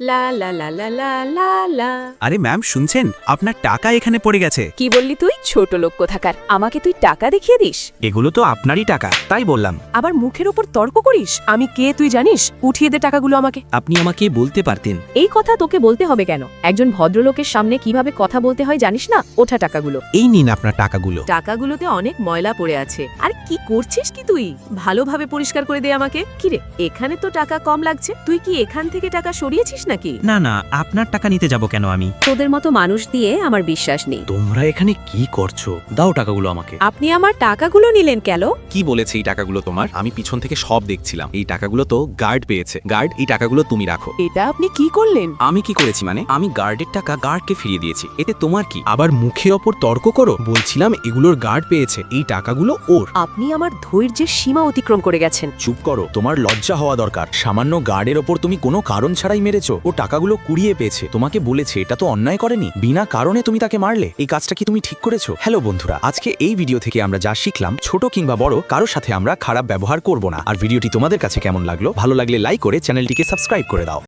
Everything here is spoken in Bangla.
লা লা লা লা লা লা লা। আরে ম্যাম শুনছেন আপনার টাকা এখানে পড়ে গেছে। কি বললি তুই? ছোট লোক কোথাকার, আমাকে তুই টাকা দেখিয়ে দিস? এগুলো তো আপনারই টাকা, তাই বললাম। আবার মুখের ওপর তর্ক করিস? আমি কে তুই জানিস? উঠিয়ে দে টাকাগুলো আমাকে। আপনি আমাকে বলতে পারতেন। এই কথা তোকে বলতে হবে কেন? একজন ভদ্রলোকের সামনে কিভাবে কথা বলতে হয় জানিস না? ওঠা টাকাগুলো। এই নিন আপনার টাকাগুলো। টাকাগুলোতে অনেক ময়লা পড়ে আছে। আর কি করছিস কি তুই? ভালোভাবে পরিষ্কার করে দে আমাকে। কিরে, এখানে তো টাকা কম লাগছে, তুই কি এখান থেকে টাকা সরিয়েছিস নাকি? না না, আপনার টাকা নিতে যাব কেন আমি? তোদের মতো মানুষ দিয়ে আমার বিশ্বাস নেই। তোমরা এখানে কি করছো? দাও টাকাগুলো আমাকে। আপনি আমার টাকাগুলো নিলেন কেন? কি বলেছে এই টাকাগুলো তোমার? আমি পিছন থেকে সব দেখছিলাম। এই টাকাগুলো তো গার্ড পেয়েছে। গার্ড, এই টাকাগুলো তুমি রাখো। এটা আপনি কি করলেন? আমি কি করেছি মানে? আমি গার্ডের টাকা গার্ডকে ফিরিয়ে দিয়েছি। এতে তোমার কি? আবার মুখের ওপর তর্ক করো। বলছিলাম এগুলোর গার্ড পেয়েছে, এই টাকাগুলো ওর। আপনি আমার ধৈর্যের সীমা অতিক্রম করে গেছেন। চুপ করো, তোমার লজ্জা হওয়া দরকার। সামান্য গার্ডের ওপর তুমি কোনো কারণ ছাড়াই মেরেছো। ও টাকাগুলো কুড়িয়ে পেয়েছে, তোমাকে বলেছে, এটা তো অন্যায় করেনি। বিনা কারণে তুমি তাকে মারলে। এই কাজটা কি তুমি ঠিক করেছো? হ্যালো বন্ধুরা, আজকে এই ভিডিও থেকে আমরা যা শিখলাম, ছোট কিংবা বড় কারোর সাথে আমরা খারাপ ব্যবহার করব না। আর ভিডিওটি তোমাদের কাছে কেমন লাগলো? ভালো লাগলে লাইক করে চ্যানেলটিকে সাবস্ক্রাইব করে দাও।